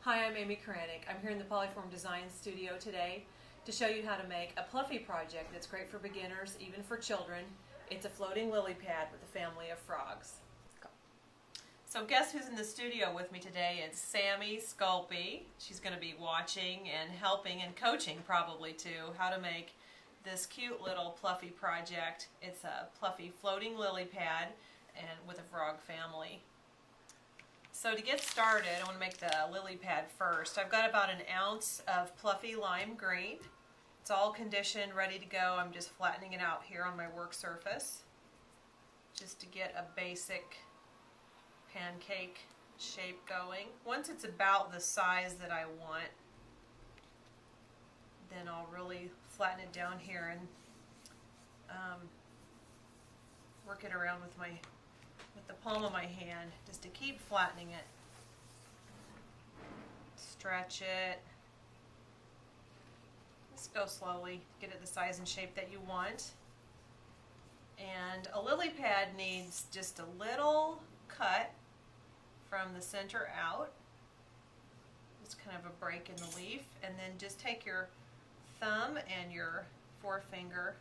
Hi, I'm Amy Karanik. I'm here in the Polyform Design Studio today to show you how to make a Pluffy project that's great for beginners, even for children. It's a floating lily pad with a family of frogs. So guess who's in the studio with me today? It's Sammy Sculpey. She's going to be watching and helping and coaching probably too how to make this cute little Pluffy project. It's a Pluffy floating lily pad and with a frog family. So to get started, I want to make the lily pad first. I've got about 1 ounce of Pluffy lime green. It's all conditioned, ready to go. I'm just flattening it out here on my work surface just to get a basic pancake shape going. Once it's about the size that I want, then I'll really flatten it down here and work it around with the palm of my hand just to keep flattening it. Stretch it. Just go slowly, get it the size and shape that you want. And a lily pad needs just a little cut from the center out. Just kind of a break in the leaf, and then just take your thumb and your forefinger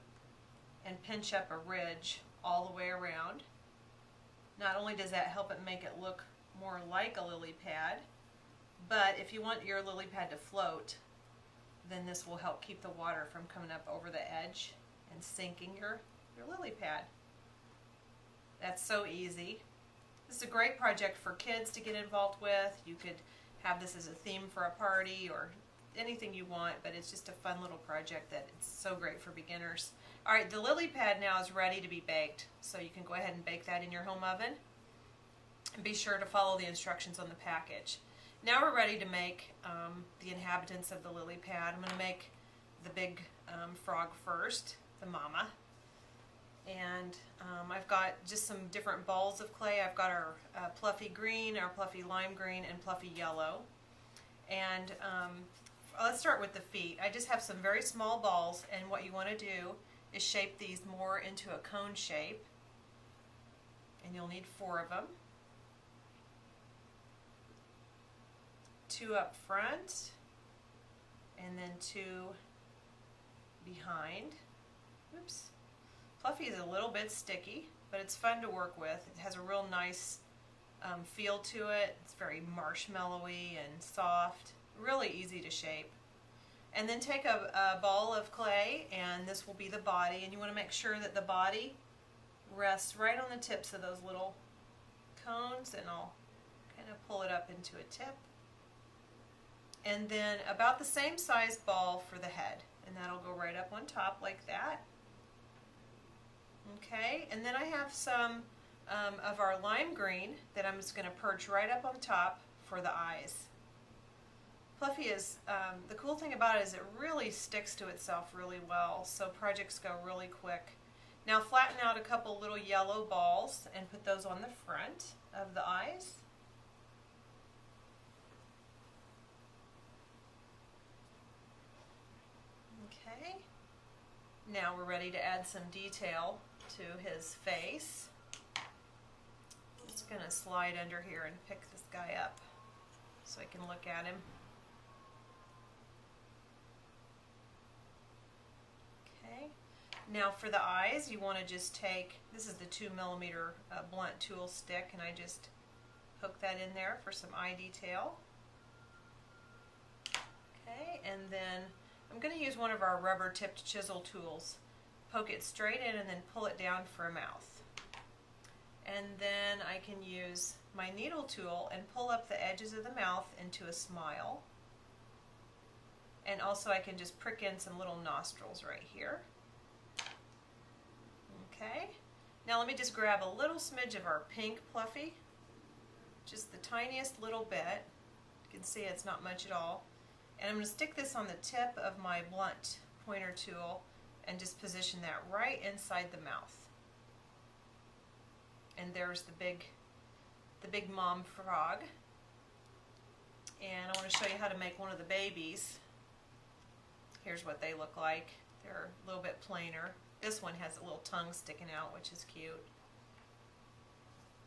and pinch up a ridge all the way around. Not only does that help it make it look more like a lily pad, but if you want your lily pad to float, then this will help keep the water from coming up over the edge and sinking your lily pad. That's so easy. This is a great project for kids to get involved with. You could have this as a theme for a party or anything you want, but it's just a fun little project that it's so great for beginners. Alright, the lily pad now is ready to be baked, so you can go ahead and bake that in your home oven. And be sure to follow the instructions on the package. Now we're ready to make the inhabitants of the lily pad. I'm going to make the big frog first, the mama. And I've got just some different balls of clay. I've got our Pluffy green, our Pluffy lime green, and Pluffy yellow. And let's start with the feet. I just have some very small balls, and what you want to do is shape these more into a cone shape. And you'll need 4 of them. 2 up front, and then 2 behind. Oops. Pluffy is a little bit sticky, but it's fun to work with. It has a real nice feel to it. It's very marshmallowy and soft, really easy to shape. And then take a ball of clay, and this will be the body, and you want to make sure that the body rests right on the tips of those little cones, and I'll kind of pull it up into a tip. And then about the same size ball for the head, and that'll go right up on top like that. Okay, and then I have some of our lime green that I'm just going to perch right up on top for the eyes. Pluffy is, the cool thing about it is it really sticks to itself really well, so projects go really quick. Now flatten out a couple little yellow balls and put those on the front of the eyes. Okay, now we're ready to add some detail to his face. I'm just going to slide under here and pick this guy up so I can look at him. Okay, now for the eyes, you want to just take, this is the 2mm blunt tool stick, and I just hook that in there for some eye detail. Okay, and then I'm going to use one of our rubber tipped chisel tools. Poke it straight in and then pull it down for a mouth. And then I can use my needle tool and pull up the edges of the mouth into a smile. And also I can just prick in some little nostrils right here. Okay, now let me just grab a little smidge of our pink Pluffy, just the tiniest little bit. You can see it's not much at all. And I'm going to stick this on the tip of my blunt pointer tool and just position that right inside the mouth. And there's the big mom frog. And I want to show you how to make one of the babies. Here's what they look like. They're a little bit plainer. This one has a little tongue sticking out, which is cute.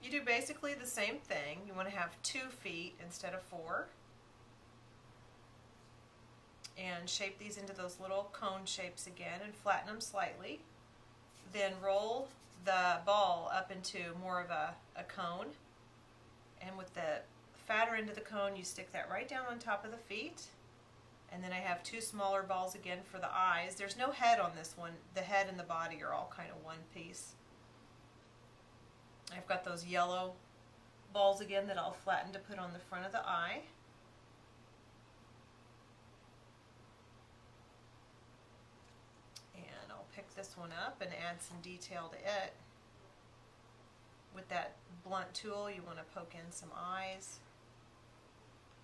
You do basically the same thing. You want to have 2 feet instead of 4. and shape these into those little cone shapes again and flatten them slightly. Then roll the ball up into more of a cone, and with the fatter end of the cone you stick that right down on top of the feet. And then I have two smaller balls again for the eyes. There's no head on this one. The head and the body are all kind of one piece. I've got those yellow balls again that I'll flatten to put on the front of the eye. And I'll pick this one up and add some detail to it. With that blunt tool you want to poke in some eyes.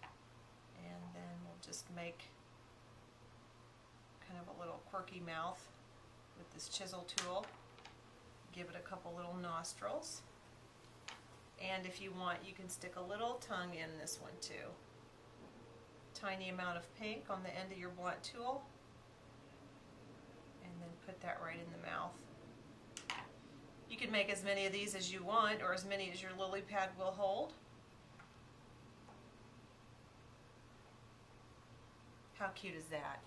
And then we'll just make kind of a little quirky mouth with this chisel tool. Give it a couple little nostrils. And if you want, you can stick a little tongue in this one too. Tiny amount of pink on the end of your blunt tool. And then put that right in the mouth. You can make as many of these as you want, or as many as your lily pad will hold. How cute is that?